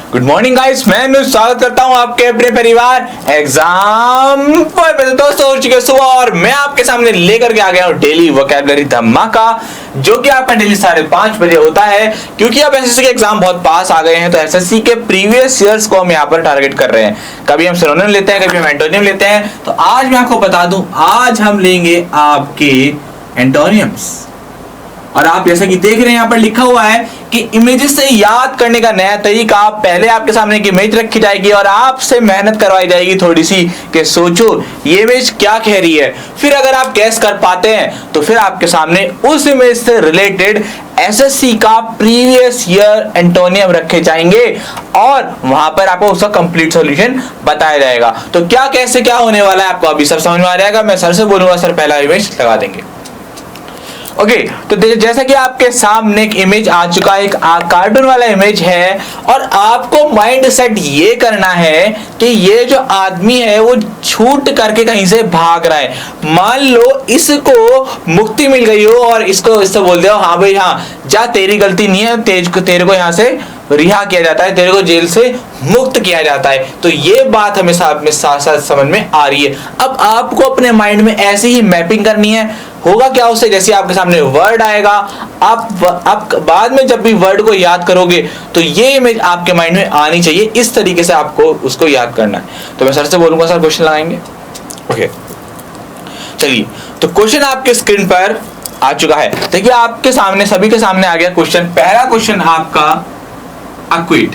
Good morning guys, मैं स्वागत करता हूं आपके अपने परिवार एग्जाम पर। दोस्तों हो चुके सुबह और मैं आपके सामने लेकर के आ गया हूं डेली वोकैबुलरी धमाका, जो कि आपका डेली 5:30 बजे होता है। क्योंकि अब एसएससी के एग्जाम बहुत पास आ गए हैं, तो एसएससी के प्रीवियस ईयर्स को हम यहाँ पर टारगेट कर रहे हैं। कभी हम सिनोनिम लेते हैं, कभी हम एंटोनियम लेते हैं। तो आज मैं आपको बता दूं, आज हम लेंगे आपके एंटोनियम्स। और आप जैसा कि देख रहे हैं यहाँ पर लिखा हुआ है कि इमेजेस से याद करने का नया तरीका। पहले आपके सामने एक इमेज रखी जाएगी और आपसे मेहनत करवाई जाएगी थोड़ी सी कि सोचो ये इमेज क्या कह रही है। फिर अगर आप गैस कर पाते हैं तो फिर आपके सामने उस इमेज से रिलेटेड एसएससी का प्रीवियस ईयर एंटोनियम रखे जाएंगे और वहां पर आपको उसका कंप्लीट सॉल्यूशन बताया जाएगा। तो क्या कैसे क्या होने वाला है आपको अभी सब समझ में आ जाएगा। मैं सर से बोलूंगा, सर पहला इमेज लगा देंगे। ओके तो जैसा कि आपके सामने एक इमेज आ चुका है, एक कार्टून वाला इमेज है और आपको माइंड सेट ये करना है कि ये जो आदमी है वो छूट करके कहीं से भाग रहा है। मान लो इसको मुक्ति मिल गई हो और इससे बोल दो हाँ भाई हाँ जा, तेरी गलती नहीं है, तेरे को यहाँ से रिहा किया जाता है, तेरे को जेल से मुक्त किया जाता है। तो ये बात हमें साथ साथ समझ में आ रही है। अब आपको अपने माइंड में ऐसी ही मैपिंग करनी है। होगा क्या उससे, जैसे आपके सामने वर्ड आएगा, आप बाद में जब भी वर्ड को याद करोगे तो ये इमेज आपके माइंड में आनी चाहिए। इस तरीके से आपको उसको याद करना है। तो मैं सर से बोलूंगा, सर क्वेश्चन लगाएंगे। ओके चलिए, तो क्वेश्चन आपके स्क्रीन पर आ चुका है। देखिए आपके सामने, सभी के सामने आ गया क्वेश्चन। पहला क्वेश्चन आपका अक्विट।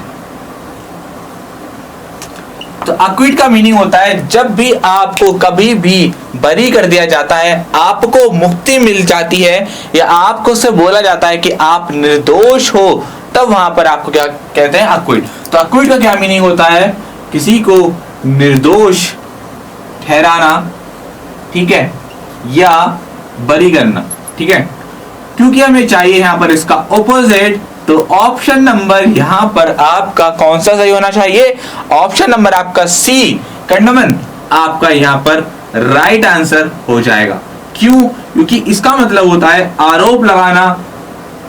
तो अक्विट का मीनिंग होता है जब भी आपको कभी भी बरी कर दिया जाता है, आपको मुक्ति मिल जाती है या आपको से बोला जाता है कि आप निर्दोष हो, तब वहां पर आपको क्या कहते हैं, अक्विट। तो अक्विट का क्या मीनिंग होता है, किसी को निर्दोष ठहराना, ठीक है, या बरी करना, ठीक है। क्योंकि हमें चाहिए यहां पर इसका ऑपोजिट, तो ऑप्शन नंबर यहां पर आपका कौन सा सही होना चाहिए, ऑप्शन नंबर आपका सी कंडमन आपका यहां पर राइट आंसर हो जाएगा। क्यों? क्योंकि इसका मतलब होता है आरोप लगाना।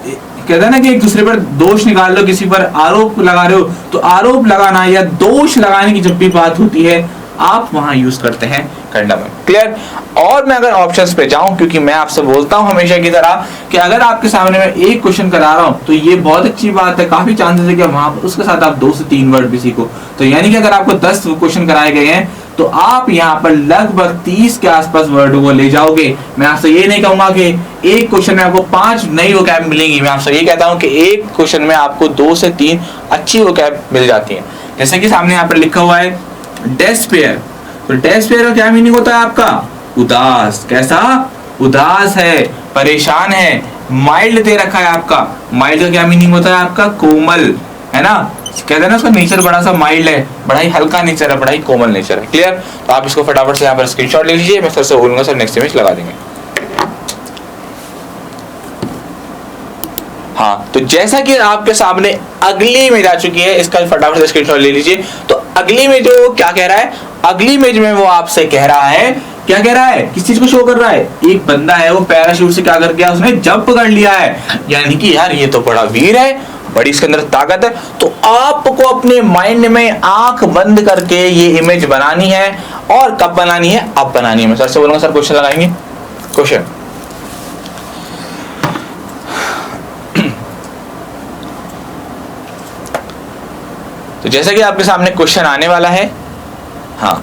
कहते हैं ना कि एक दूसरे पर दोष निकाल लो, किसी पर आरोप लगा रहे हो, तो आरोप लगाना या दोष लगाने की जब भी बात होती है आप वहां यूज करते हैं कंडमन। क्लियर? और मैं अगर ऑप्शंस पे जाऊं, क्योंकि मैं आपसे बोलता हूं हमेशा की तरह कि अगर आपके सामने मैं एक क्वेश्चन करा रहा हूं तो ये बहुत अच्छी बात है, काफी चांसेस है कि वहां पर उसके साथ आप 2 से 3 वर्ड भी सीखो। तो यानी कि अगर आपको 10 क्वेश्चन कराए गए हैं तो आप यहाँ पर लगभग 30 के आसपास वर्ड को ले जाओगे। मैं आपसे ये नहीं कहूंगा कि एक क्वेश्चन में आपको 5 नई वोकैब मिलेंगी। मैं आपसे ये कहता हूँ कि एक क्वेश्चन में आपको 2 से 3 अच्छी वोकैब मिल जाती है। जैसे कि सामने यहाँ पर लिखा हुआ है डेस्पेयर। तो डेस्पेयर का क्या मीनिंग होता है आपका, उदास। कैसा? उदास है, परेशान है। माइल्ड दे रखा है आपका, माइल्ड का क्या मीनिंग होता है आपका, कोमल, है ना। कहते हैं ना उसका नेचर बड़ा सा माइल्ड है, बड़ा ही हल्का नेचर है, बड़ा ही कोमल नेचर है। क्लियर? तो आप इसको फटाफट से यहाँ पर स्क्रीनशॉट ले लीजिए। मैं सर से बोलूंगा, सर नेक्स्ट इमेज लगा देंगे। हाँ, तो जैसा कि आपके सामने अगली इमेज आ चुकी है, इसका फटाफट से स्क्रीनशॉट ले लीजिए। तो अगली में जो क्या कह रहा है, अगली इमेज में वो आपसे कह रहा है, क्या कह रहा है, किस चीज को शो कर रहा है, एक बंदा है वो पैराशूट से क्या कर गया, उसने जंप कर लिया है। यानी कि यार ये तो बड़ा वीर है, बड़ी इसके अंदर ताकत है। तो आपको अपने माइंड में आंख बंद करके ये इमेज बनानी है। और कब बनानी है, अब बनानी है। मैं सर से बोलूंगा, सर क्वेश्चन लगाएंगे। क्वेश्चन, तो जैसा कि आपके सामने क्वेश्चन आने वाला है, हाँ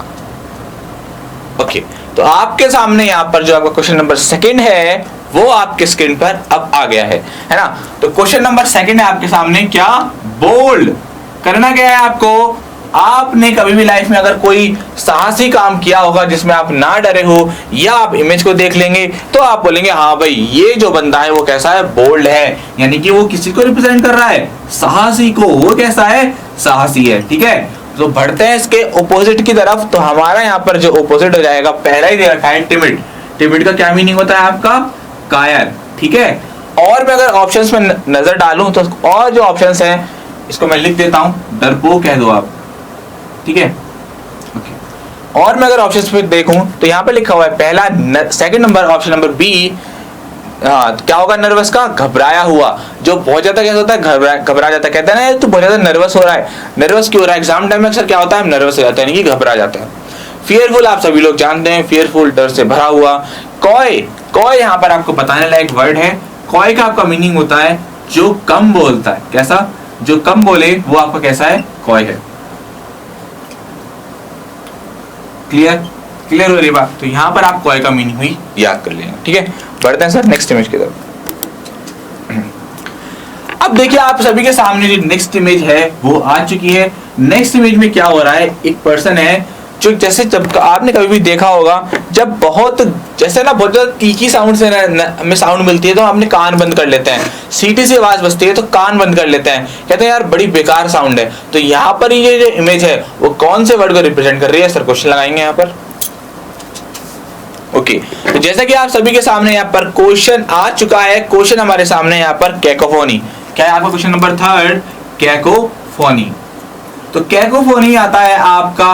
ओके, तो आपके सामने यहाँ पर जो आपका क्वेश्चन नंबर 2 है वो आपके स्क्रीन पर अब आ गया है ना। तो क्वेश्चन नंबर 2 है आपके सामने, क्या, बोल्ड। करना क्या है आपको, आपने कभी भी लाइफ में अगर कोई साहसी काम किया होगा जिसमें आप ना डरे हो, या आप इमेज को देख लेंगे तो आप बोलेंगे हाँ भाई ये जो बंदा है वो कैसा है, बोल्ड है। यानी कि वो किसी को रिप्रेजेंट कर रहा है, साहसी को। वो कैसा है, साहसी है, ठीक है। तो बढ़ते हैं इसके ऑपोजिट की तरफ। तो हमारा यहाँ पर जो ऑपोजिट हो जाएगा, पहला ही दे रखा है टिमिड। टिमिड का क्या मीनिंग होता है आपका, कायर, ठीक है। और मैं अगर ऑप्शंस में नजर डालूं तो और जो ऑप्शंस हैं इसको मैं लिख देता हूं, डरपोक कह दो आप, ठीक है। और मैं अगर ऑप्शंस पे देखूं तो यहाँ पे लिखा हुआ है पहला, 2nd number, option number B हाँ, क्या होगा नर्वस का? घबराया हुआ। जो बहुत ज्यादा कैसा होता है? घबरा जाता है। कहते हैं ना तू बहुत ज्यादा नर्वस हो रहा है। नर्वस क्यों हो रहा है? एग्जाम टाइम में अक्सर क्या होता है? हम नर्वस हो जाते हैं, यानी कि घबरा जाते हैं। फियरफुल आप सभी लोग जानते हैं, फियरफुल डर से भरा हुआ। कॉय, कॉय यहाँ पर आपको बताने लायक वर्ड है। कॉय का आपका मीनिंग होता है जो कम बोलता है। कैसा? जो कम बोले वो आपका कैसा है? कॉय है। क्लियर? क्लियर हो रही बात? तो यहाँ पर आप कॉय का मीनिंग हुई याद कर लेना। ठीक है, बढ़ते हैं सर नेक्स्ट इमेज की तरफ। अब देखिए आप सभी के सामने जो नेक्स्ट इमेज है वो आ चुकी है। नेक्स्ट इमेज में क्या हो रहा है? एक पर्सन है जो जैसे जब आपने कभी भी देखा होगा जब बहुत जैसे ना बहुत ज्यादा तीखी साउंड से हमें साउंड मिलती है तो हम अपने कान बंद कर लेते हैं। सीटी से आवाज बजती है तो कान बंद कर लेते हैं, कहते हैं यार बड़ी बेकार साउंड है। तो यहाँ पर ये जो इमेज है वो कौन से वर्ड को रिप्रेजेंट कर रही है? सर क्वेश्चन लगाएंगे यहाँ पर। ओके, तो जैसा कि आप सभी के सामने यहाँ पर क्वेश्चन आ चुका है। क्वेश्चन हमारे सामने यहाँ पर कैकोफोनी। क्या है आपका क्वेश्चन नंबर 3? कैकोफोनी। तो कैकोफोनी आता है आपका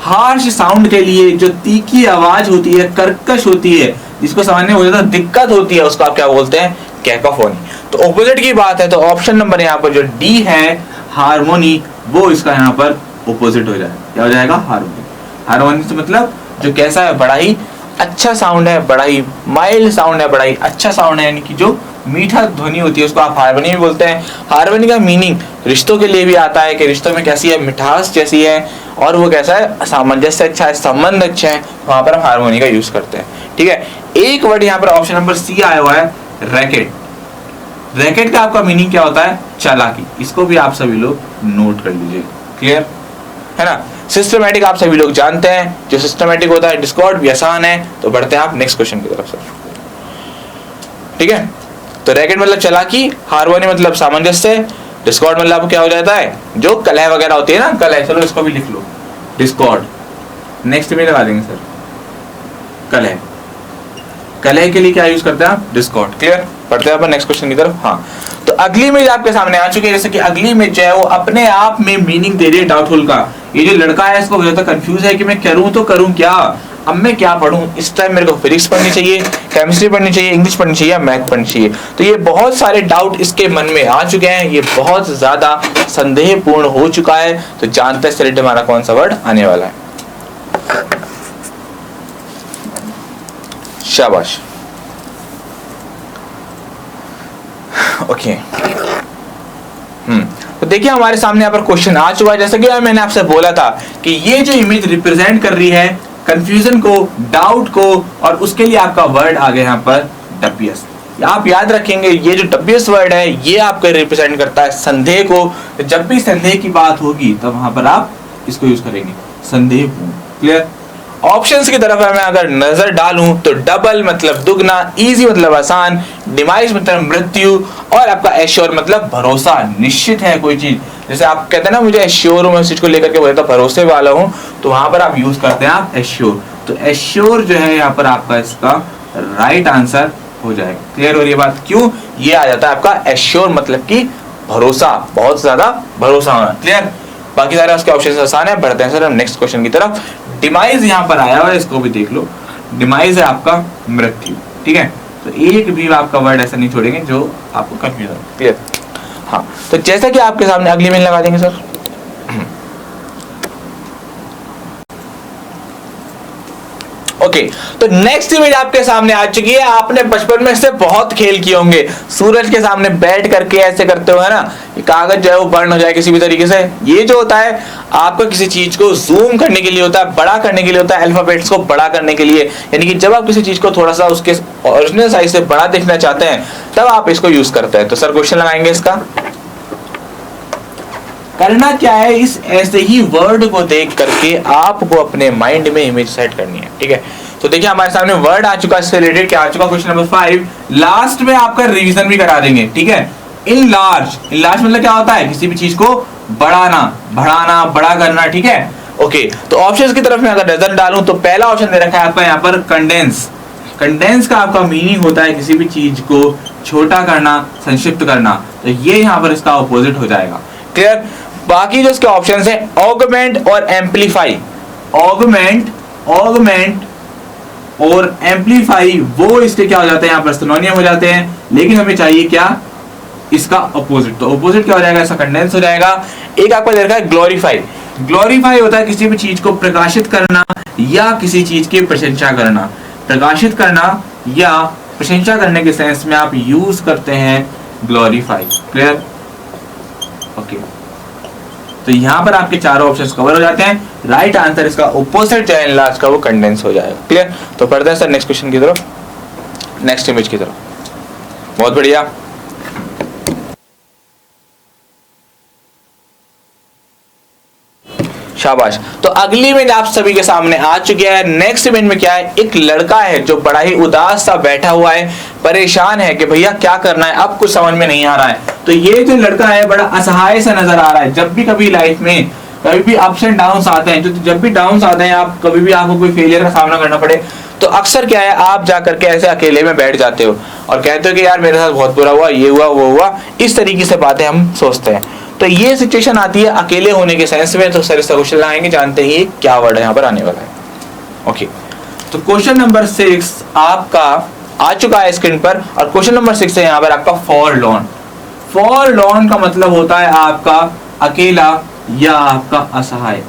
हार्श साउंड के लिए, जो तीखी आवाज होती है, कर्कश होती है, जिसको समझने में बहुत ज्यादा दिक्कत होती है, उसको आप क्या बोलते हैं? कैकोफोनी। तो ऑपोजिट की बात है तो ऑप्शन नंबर यहाँ पर जो डी है हार्मोनी, वो इसका यहाँ पर ऑपोजिट हो जाएगा। क्या हो जाएगा? हार्मोनी। हार्मोनी से मतलब जो कैसा है? बड़ा ही अच्छा साउंड है, बड़ा ही माइल्ड साउंड है, बड़ा ही अच्छा साउंड है, यानी कि जो मीठा ध्वनि होती है उसको आप हार्मनी भी बोलते हैं। हार्मनी का मीनिंग रिश्तों के लिए भी आता है कि रिश्तों में कैसी है? मिठास जैसी है, और वो कैसा है? सामंजस्य अच्छा है, संबंध अच्छे हैं, वहां पर हम हार्मोनी का यूज करते हैं। ठीक है, एक वर्ड यहाँ पर ऑप्शन नंबर सी आया हुआ है, रैकेट। रैकेट का आपका मीनिंग क्या होता है? चालाकी। इसको भी आप सभी लोग नोट कर लीजिए। क्लियर है ना? सिस्टमैटिक आप सभी लोग जानते हैं, जो सिस्टमैटिक होता है। डिस्कॉर्ड भी आसान है। तो बढ़ते हैं आप नेक्स्ट क्वेश्चन की तरफ सर। ठीक है, तो रैकेट मतलब चालाकी, हार्मोनी मतलब सामंजस्य, डिस्कॉर्ड मतलब क्या हो जाता है? जो कलह वगैरह होती है ना, कलह। चलो इसको भी लिख लो, डिस्कॉर्ड। नेक्स्ट में लगा देंगे सर, कलह। कलह के लिए क्या यूज करते हैं आप? डिस्कॉर्ड। क्लियर? पढ़ते हैं अपन नेक्स्ट क्वेश्चन की तरफ। हाँ, तो अगली इमेज आपके सामने आ चुकी है। जैसे कि अगली इमेज जो है वो अपने आप में मीनिंग दे रही है डाउटफुल का। ये जो लड़का है इसको बहुत ज्यादा कंफ्यूज है कि मैं करूं तो करूं क्या, अब मैं क्या पढूं। इस टाइम मेरे को फिजिक्स पढ़नी चाहिए, केमिस्ट्री पढ़नी चाहिए, इंग्लिश पढ़नी चाहिए, मैथ पढ़नी चाहिए। तो ये बहुत सारे डाउट इसके मन में आ चुके हैं, ये बहुत ज्यादा संदेहपूर्ण हो चुका है। तो जानते हैं रिलेटेड हमारा कौन सा वर्ड आने वाला है। शाबाश। ओके, तो देखिए हमारे सामने यहाँ पर क्वेश्चन आ चुका है। जैसे कि मैंने आपसे बोला था कि ये जो इमेज रिप्रेजेंट कर रही है कंफ्यूजन को, डाउट को, और उसके लिए आपका वर्ड आ गया यहाँ पर डबियस। आप याद रखेंगे ये जो डबियस वर्ड है ये आपको रिप्रेजेंट करता है संदेह को। तो जब भी संदेह की बात होगी तब वहां पर आप इसको यूज करेंगे, संदेहपूर्ण। क्लियर? ऑप्शंस की तरफ मैं अगर नजर डालूं तो डबल मतलब दुगना, इजी मतलब आसान, डिमाइज मतलब मृत्यु, और आपका एश्योर मतलब भरोसा, निश्चित है कोई चीज। जैसे आप कहते हैं ना मुझे एश्योर हूं, मैं उस चीज को लेकर के बोलता भरोसे वाला हूं, तो वहां पर आप यूज करते हैं आप एश्योर। तो एश्योर जो है यहाँ पर आपका इसका राइट आंसर हो जाएगा। क्लियर हो रही है बात? क्यों ये आ जाता है आपका एश्योर मतलब कि भरोसा, बहुत ज्यादा भरोसा होना। क्लियर? बाकी सारे उसके ऑप्शन आसान है। बढ़ते हैं सर हम नेक्स्ट क्वेश्चन की तरफ। डिमाइज यहाँ पर आया हुआ है, इसको भी देख लो। डिमाइज है आपका मृत्यु। ठीक है, तो एक भी आपका वर्ड ऐसा नहीं छोड़ेंगे जो आपको कंफ्यूज हो। क्लियर? हाँ, तो जैसा कि आपके सामने अगली मेल लगा देंगे सर। ओके, तो नेक्स्ट इमेज आपके सामने आ चुकी है। आपने बचपन में इससे बहुत खेल किए होंगे, सूरज के सामने बैठ करके ऐसे करते हुए ना, कागज जो है वो बर्न हो जाए किसी भी तरीके से। ये जो होता है आपको किसी चीज को जूम करने के लिए होता है, बड़ा करने के लिए होता है, अल्फाबेट्स को बड़ा करने के लिए। यानी कि जब आप किसी चीज को थोड़ा सा उसके ओरिजिनल साइज से बड़ा देखना चाहते हैं तब आप इसको यूज करते हैं। तो सर क्वेश्चन लगाएंगे इसका। करना क्या है, इस ऐसे ही वर्ड को देख करके आपको अपने माइंड में इमेज सेट करनी है। ठीक है, तो देखिए हमारे सामने वर्ड आ चुका है, इससे रिलेटेड क्या आ चुका, क्वेश्चन नंबर 5। लास्ट में आपका रिवीजन भी करा देंगे। ठीक है, इन लार्ज, इन लार्ज मतलब क्या होता है, किसी भी चीज को बढ़ाना, बढ़ाना, बड़ा करना। ठीक है, ओके, तो ऑप्शंस की तरफ में अगर नजर डालूं तो पहला ऑप्शन दे रखा है आपका यहाँ पर कंडेंस। कंडेंस का आपका मीनिंग होता है किसी भी चीज को छोटा करना, संक्षिप्त करना। तो ये यहाँ पर इसका ऑपोजिट हो जाएगा। क्लियर? बाकी जो इसके ऑप्शंस है ऑगमेंट और एम्पलीफाई। ऑगमेंट, ऑगमेंट और एम्पलीफाई वो इसके क्या हो जाते हैं, यहाँ पर सिनोनियम हो जाते हैं। लेकिन हमें चाहिए क्या, इसका अपोजिट। तो अपोजिट क्या हो जाएगा, इसका कंडेंस हो जाएगा। एक आपको दे रखा है ग्लोरीफाई। ग्लोरीफाई होता है किसी भी चीज को प्रकाशित करना या किसी चीज की प्रशंसा करना। प्रकाशित करना या प्रशंसा करने के सेंस में आप यूज करते हैं ग्लोरीफाई। क्लियर? ओके, तो यहां पर आपके चारों ऑप्शंस कवर हो जाते हैं। राइट आंसर इसका ऑपोजिट जो है लास्ट का वो कंडेंस हो जाएगा। क्लियर? तो पढ़ते हैं सर नेक्स्ट क्वेश्चन की तरफ, नेक्स्ट इमेज की तरफ। बहुत बढ़िया। शाबाश। तो अगली इमेज आप सभी के सामने आ चुकी है। नेक्स्ट इमेज में क्या है, एक लड़का है जो बड़ा ही उदास सा बैठा हुआ है, परेशान है कि भैया क्या करना है, अब कुछ समझ में नहीं आ रहा है। तो ये जो लड़का है बड़ा असहाय सा नजर आ रहा है। जब भी कभी लाइफ में कभी भी अप्स एंड डाउन्स आते हैं, तो जब भी डाउन्स आते हैं, आप कभी भी आपको कोई फेलियर का सामना करना पड़े, तो अक्सर क्या है, आप जा करके ऐसे अकेले में बैठ जाते हो और कहते हो कि यार मेरे साथ बहुत बुरा हुआ, ये हुआ वो हुआ, इस तरीके से बातें हम सोचते हैं। तो ये सिचुएशन आती है अकेले होने के सेंस में। तो सर इसका क्वेश्चन लगाएंगे, जानते ही क्या वर्ड है यहाँ पर आने वाला है। ओके, तो क्वेश्चन नंबर 6 आपका आ चुका है स्क्रीन पर, और क्वेश्चन नंबर 6 है यहाँ पर आपका फॉरलॉर्न। फॉरलॉर्न का मतलब होता है आपका अकेला या आपका असहाय।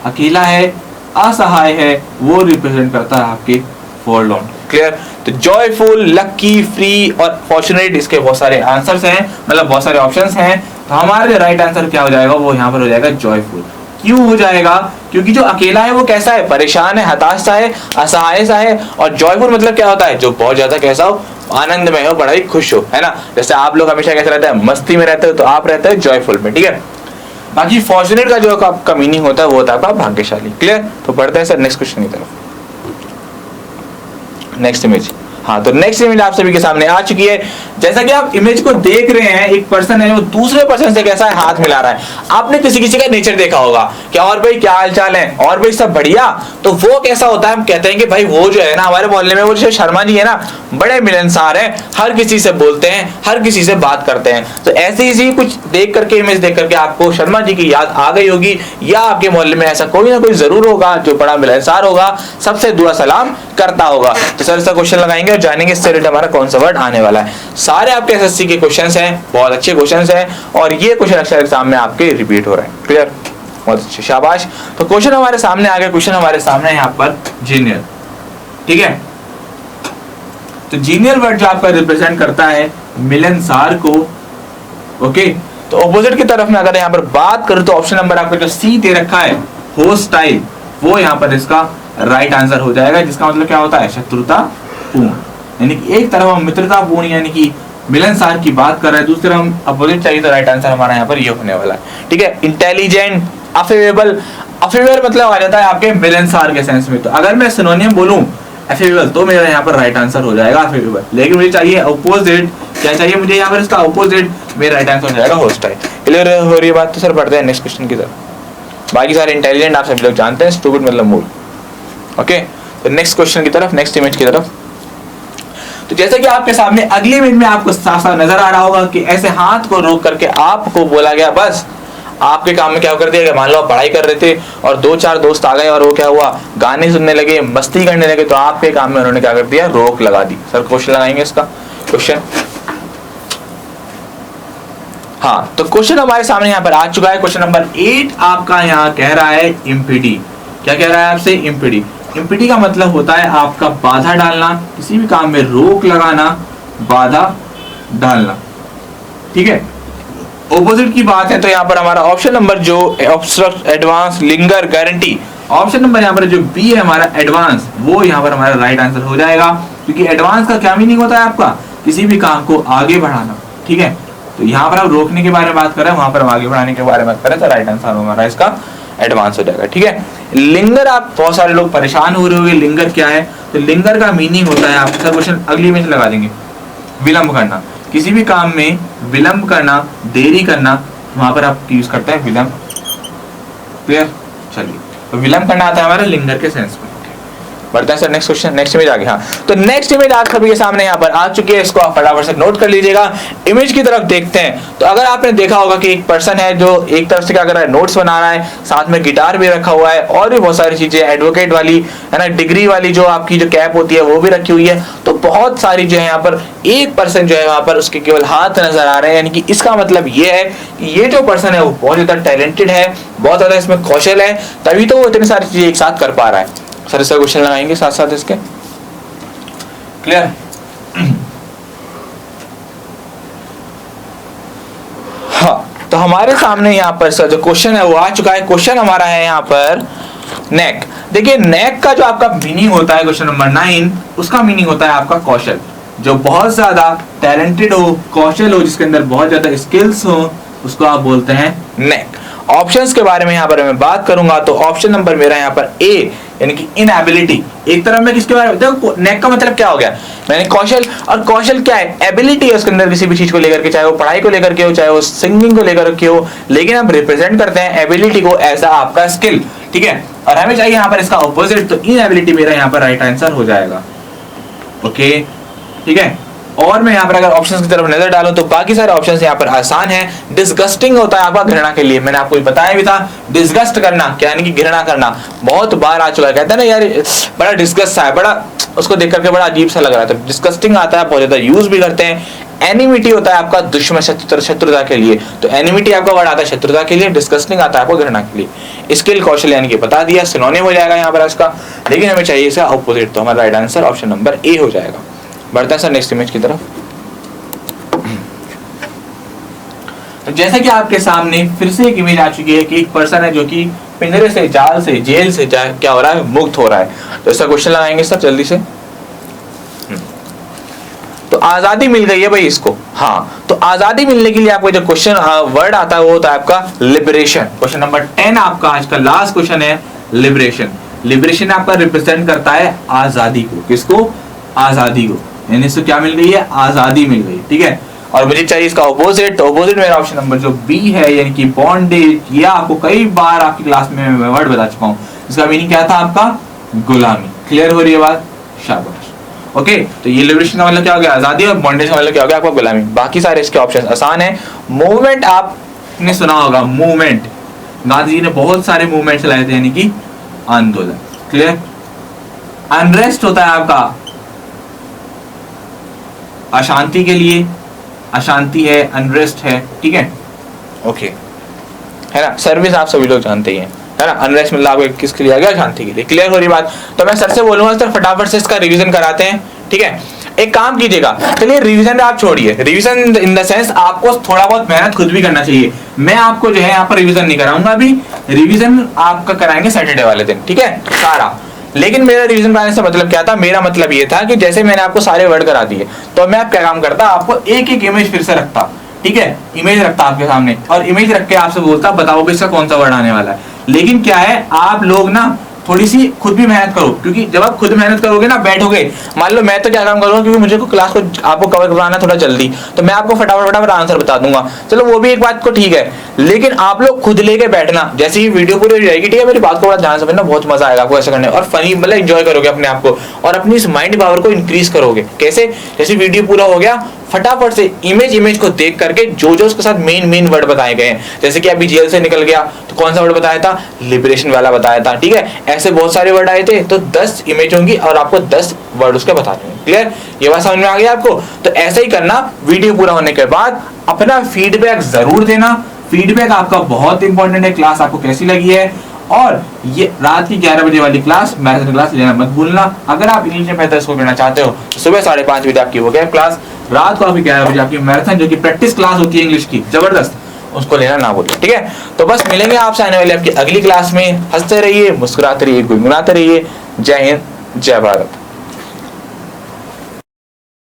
अकेला है, असहाय है, वो रिप्रेजेंट करता है आपके फॉरलॉर्न। क्लियर? तो जॉयफुल, लकी, फ्री और फॉर्चुनेट इसके बहुत सारे आंसर्स हैं, मतलब बहुत सारे ऑप्शंस हैं। तो हमारा जो राइट आंसर क्या हो जाएगा, वो यहाँ पर हो जाएगा जॉयफुल। क्यों हो जाएगा? क्योंकि जो अकेला है वो कैसा है, परेशान है, हताश सा है, असहाय सा है। और जॉयफुल मतलब क्या होता है, जो बहुत ज्यादा कैसा हो, आनंदमय हो, बड़ा ही खुश हो, है ना। जैसे आप लोग हमेशा कैसे रहते हैं, मस्ती में रहते हो, तो आप रहते हैं जॉयफुल में। ठीक है? बाकी फॉर्चुनेट का जो आपका मीनिंग होता है वो होता है आपका भाग्यशाली। क्लियर? तो बढ़ते हैं सर नेक्स्ट क्वेश्चन की तरफ, नेक्स्ट इमेज। हाँ, तो नेक्स्ट इमेज आप सभी के सामने आ चुकी है। जैसा कि आप इमेज को देख रहे हैं, एक पर्सन है वो दूसरे पर्सन से कैसा है, हाथ मिला रहा है। आपने किसी किसी का नेचर देखा होगा कि और भाई क्या हाल चाल है, और भाई सब बढ़िया। तो वो कैसा होता है, हम कहते हैं कि भाई वो जो है ना, हमारे मोहल्ले में वो जो शर्मा जी है ना, बड़े मिलनसार है, हर किसी से बोलते हैं, हर किसी से बात करते हैं। तो ऐसे ही कुछ देख करके, इमेज देख करके आपको शर्मा जी की याद आ गई होगी, या आपके मोहल्ले में ऐसा कोई ना कोई जरूर होगा जो बड़ा मिलनसार होगा, सबसे दुआ सलाम करता होगा। तो सर इसका क्वेश्चन लगाएंगे और जानेंगे इससे रिलेटेड हमारा कौन सा वर्ड आने वाला है। सारे आपके एसएससी के क्वेश्चंस हैं, बहुत अच्छे क्वेश्चंस हैं, और ये क्वेश्चन अक्सर एग्जाम में आपके रिपीट हो रहे हैं। क्लियर? बहुत अच्छे, शाबाश। तो क्वेश्चन हमारे सामने आ गए। क्वेश्चन हमारे सामने यहाँ पर जीनियर। ठीक है? तो जीनियर वर्ड जो आपका रिप्रेजेंट करता है मिलनसार को। ओके, तो ऑपोजिट की तरफ में अगर यहाँ पर बात करूं, तो ऑप्शन नंबर आपका जो सी दे रखा है, होस्टाइल, वो यहाँ पर इसका राइट आंसर हो जाएगा, जिसका मतलब क्या होता है, शत्रुतापूर्ण। यानी कि एक तरफ हम मित्रतापूर्ण यानी कि मिलनसार की बात कर रहे हैं, दूसरी तरफ हम अपोजिट चाहिए, तो राइट आंसर हमारा यहाँ पर ये होने वाला है। ठीक है? इंटेलिजेंट, अफेवेबल। अफेवेबल मतलब आ जाता है आपके मिलनसार के सेंस में। तो अगर मैं सिनोनियम बोलूं अफेवेबल, तो मेरा यहाँ पर राइट आंसर हो जाएगा अफेवेबल। लेकिन मुझे चाहिए अपोजिट, क्या चाहिए मुझे यहाँ पर, इसका अपोजिट, मेरा राइट आंसर हो जाएगा होस्टाइल। क्लियर हो रही है बात? तो सर बढ़ते हैं नेक्स्ट क्वेश्चन की तरफ। बाकी सारे इंटेलिजेंट आप सभी लोग जानते हैं, स्टूपिड मतलब मूर्ख। ओके, तो नेक्स्ट क्वेश्चन की तरफ, नेक्स्ट इमेज की तरफ। तो जैसे कि आपके सामने अगली इमेज में आपको साफ साफ नजर आ रहा होगा कि ऐसे हाथ को रोक करके आपको बोला गया, बस आपके काम में क्या कर दिया, मान लो आप पढ़ाई कर रहे थे और 2-4 दोस्त आ गए और वो क्या हुआ, गाने सुनने लगे, मस्ती करने लगे, तो आपके काम में उन्होंने क्या कर दिया, रोक लगा दी। सर क्वेश्चन लगाएंगे इसका क्वेश्चन। हाँ, तो क्वेश्चन हमारे सामने यहाँ पर आ चुका है। क्वेश्चन नंबर 8 आपका यहाँ कह रहा है इम्पीडी। क्या कह रहा है आपसे, इम्पीडी। इम्पीडी का मतलब होता है आपका बाधा डालना, किसी भी काम में रोक लगाना, बाधा डालना। ठीक है? ऑपोजिट की बात है तो यहाँ पर हमारा ऑप्शन नंबर जो obstruct, advance, linger, guarantee, option number यहाँ पर जो बी है हमारा एडवांस, वो यहाँ पर हमारा राइट आंसर हो जाएगा। क्योंकि एडवांस का क्या मीनिंग होता है आपका, किसी भी काम को आगे बढ़ाना। ठीक है? तो यहाँ पर हम रोकने के बारे में बात कर रहे हैं, वहां पर हम आगे बढ़ाने के बारे में बात कर रहे हैं, तो राइट आंसर हमारा इसका एडवांस हो जाएगा। ठीक है? लिंगर, आप बहुत सारे लोग परेशान हो रहे होंगे, लिंगर क्या है, तो लिंगर का मीनिंग होता है, आप सर क्वेश्चन अगली में लगा देंगे, विलंब करना, किसी भी काम में विलंब करना, देरी करना, वहां पर आप यूज करते हैं विलंब। क्लियर? चलिए, तो विलंब करना आता है हमारा लिंगर के सेंस में। बढ़ते हैं sir next question, next image आ गई। हाँ, तो नेक्स्ट इमेज आप सभी के सामने यहाँ पर आ चुकी है, इसको आप फटाफट से नोट कर लीजिएगा। इमेज की तरफ देखते हैं तो अगर आपने देखा होगा कि एक पर्सन है जो एक तरफ से क्या कर रहा है, नोट्स बना रहा है, साथ में गिटार भी रखा हुआ है और भी बहुत सारी चीजें, एडवोकेट वाली है ना, डिग्री वाली जो आपकी जो कैप होती है वो भी रखी हुई है। तो बहुत सारी जो है यहाँ पर एक पर्सन जो है वहां पर उसके केवल हाथ नजर आ रहे हैं, यानी कि इसका मतलब ये है कि ये जो पर्सन है वो बहुत ज्यादा टैलेंटेड है, बहुत ज्यादा इसमें कौशल है, तभी तो वो इतनी सारी चीजें एक साथ कर पा रहा है। सर इसका क्वेश्चन लगाएंगे साथ साथ इसके, क्लियर? हाँ, तो हमारे सामने यहाँ पर सर जो क्वेश्चन है वो आ चुका है। क्वेश्चन हमारा है यहाँ पर नेक। देखिए नेक का जो आपका मीनिंग होता है, क्वेश्चन नंबर 9, उसका मीनिंग होता है आपका कौशल। जो बहुत ज्यादा टैलेंटेड हो, कौशल हो, जिसके अंदर बहुत ज्यादा स्किल्स हो, उसको आप बोलते हैं नेक। ऑप्शंस के बारे में यहाँ पर मैं बात करूंगा तो ऑप्शन नंबर मेरा यहाँ पर ए, यानी कि इनएबिलिटी। एक तरफ में किसके बारे में, देखो नेक का मतलब क्या हो गया, मैंने कौशल, और कौशल क्या है, एबिलिटी है उसके अंदर किसी भी चीज को लेकर के, चाहे वो पढ़ाई को लेकर के हो, चाहे वो सिंगिंग को लेकर के हो, लेकिन हम रिप्रेजेंट करते हैं एबिलिटी को एज आपका स्किल, ठीक है। और हमें चाहिए यहाँ पर इसका ऑपोजिट, तो इनएबिलिटी मेरा यहाँ पर राइट आंसर हो जाएगा। ओके, ठीक है। और मैं यहाँ पर अगर ऑप्शंस की तरफ नजर डालूं तो बाकी सारे ऑप्शंस यहाँ पर आसान है। डिस्गस्टिंग होता है आपका घृणा के लिए, मैंने आपको बताया भी था। डिस्गस्ट करना क्या, यानी कि घृणा करना, बहुत बार आ चुका है। कहते हैं ना यार बड़ा डिस्गस्ट है, बड़ा उसको देख करके बड़ा अजीब सा लग रहा है, तो डिस्गस्टिंग आता है, बहुत ज्यादा यूज भी करते हैं। एनिमिटी होता है आपका दुश्मन, शत्रुता के लिए, तो एनिमिटी आपका वर्ड आता है शत्रुता के लिए, डिस्गस्टिंग आता है आपको घृणा के लिए। स्किल कौशल यानी कि बता दिया, सिनोनिम हो जाएगा यहाँ पर इसका, लेकिन हमें चाहिए इसका ऑपोजिट, तो हमारा right answer option number A हो जाएगा। बढ़ते हैं सर नेक्स्ट इमेज की तरफ। तो जैसे कि आपके सामने फिर से एक इमेज आ चुकी है कि एक पर्सन है जो कि पिंजरे से, जाल से, जेल से क्या हो रहा है, मुक्त हो रहा है। तो इसका क्वेश्चन लगाएंगे सर जल्दी से। तो आजादी मिल गई है भाई इसको। हाँ, तो आजादी मिलने के लिए आपको जो क्वेश्चन वर्ड आता है वो होता है आपका लिबरेशन। क्वेश्चन नंबर 10 आपका आज का लास्ट क्वेश्चन है लिबरेशन। लिबरेशन आपका रिप्रेजेंट करता है आजादी को, किसको, आजादी को, यानी इसको क्या मिल गई है, आजादी मिल गई, ठीक है। और मुझे चाहिए इसका ऑपोजिट, तो ऑपोजिट मेरा ऑप्शन नंबर जो बी है, यानी कि बॉन्डेज। यह आपको कई बार आपकी क्लास में मैं वर्ड बता चुका हूँ, इसका मीनिंग क्या था आपका, गुलामी। क्लियर हो रही है बात, शाबाश। ओके, तो ये लिबरेशन का मतलब क्या हो गया, आजादी, और बॉन्डेज का मतलब क्या हो गया आपका गुलामी। बाकी सारे इसके ऑप्शन आसान है। मूवमेंट आपने सुना होगा, मूवमेंट, गांधी जी ने बहुत सारे मूवमेंट चलाए थे, यानी कि आंदोलन। क्लियर। अनरेस्ट होता है आपका अशांति के लिए, अशांति है, अनरेस्ट है, ठीक है। ओके, है ना। सर्विस आप सभी लोग जानते ही हैं, है ना। अनरेस्ट मतलब आपको किसके लिए आ गया, शांति के लिए। क्लियर हो रही बात। तो मैं सर से बोलूंगा सर फटाफट से इसका रिवीजन कराते हैं, ठीक है। एक काम कीजिएगा, चलिए रिवीजन आप छोड़िए, रिवीजन इन द सेंस आपको थोड़ा बहुत मेहनत खुद भी करना चाहिए। मैं आपको जो है यहाँ पर रिवीजन नहीं कराऊंगा, अभी रिवीजन आपका कराएंगे सैटरडे वाले दिन, ठीक है, सारा। लेकिन मेरा रिवीजन कराने से मतलब क्या था, मेरा मतलब ये था कि जैसे मैंने आपको सारे वर्ड करा दिए, तो मैं आप क्या काम करता, आपको एक एक इमेज फिर से रखता, ठीक है, इमेज रखता आपके सामने, और इमेज रख के आपसे बोलता बताओ भी इसका कौन सा वर्ड आने वाला है। लेकिन क्या है, आप लोग ना थोड़ी सी खुद भी मेहनत करो, क्योंकि जब आप खुद मेहनत करोगे ना, बैठोगे, मान लो मैं तो क्या काम करूंगा, क्योंकि मुझे को क्लास को आपको कवर कराना थोड़ा जल्दी, तो मैं आपको फटाफट आंसर बता दूंगा, चलो वो भी एक बात को ठीक है। लेकिन आप लोग खुद लेके बैठना, जैसे ही वीडियो पूरी हो जाएगी, ठीक है, मेरी बात को बड़ा ध्यान से समझना, बहुत मजा आएगा आपको ऐसा करने, और फनी मतलब एंजॉय करोगे अपने आप को, और अपनी इस माइंड पावर को इंक्रीज करोगे। कैसे, जैसे वीडियो पूरा हो गया, फटाफट से इमेज को देख करके जो उसके साथ मेन वर्ड बताए गए हैं, जैसे कि अभी जेल से निकल गया तो कौन सा वर्ड बताया था, लिबरेशन वाला बताया था, ठीक है। ऐसे बहुत सारे वर्ड आए थे, तो 10 इमेज होंगी और आपको 10 वर्ड उसके बताने हैं। क्लियर, ये बात समझ में आ गई आपको। तो ऐसा ही करना, वीडियो पूरा होने के बाद अपना फीडबैक जरूर देना। फीडबैक आपका बहुत इंपॉर्टेंट है। क्लास आपको कैसी लगी है, और ये रात की 11 बजे वाली क्लास, मैराथन क्लास लेना मत भूलना। अगर आप इंग्लिश में बेहतर स्कोर करना चाहते हो तो सुबह 5:30 बजे आपकी हो गया क्लास, रात को आपकी 11 बजे आपकी मैराथन जो कि प्रैक्टिस क्लास होती है इंग्लिश की जबरदस्त, उसको लेना ना भूलिए, ठीक है। तो बस मिलेंगे आपसे आने वाली आपकी अगली क्लास में। हंसते रहिए, मुस्कुराते रहिए, गुनगुनाते रहिए। जय हिंद, जय भारत।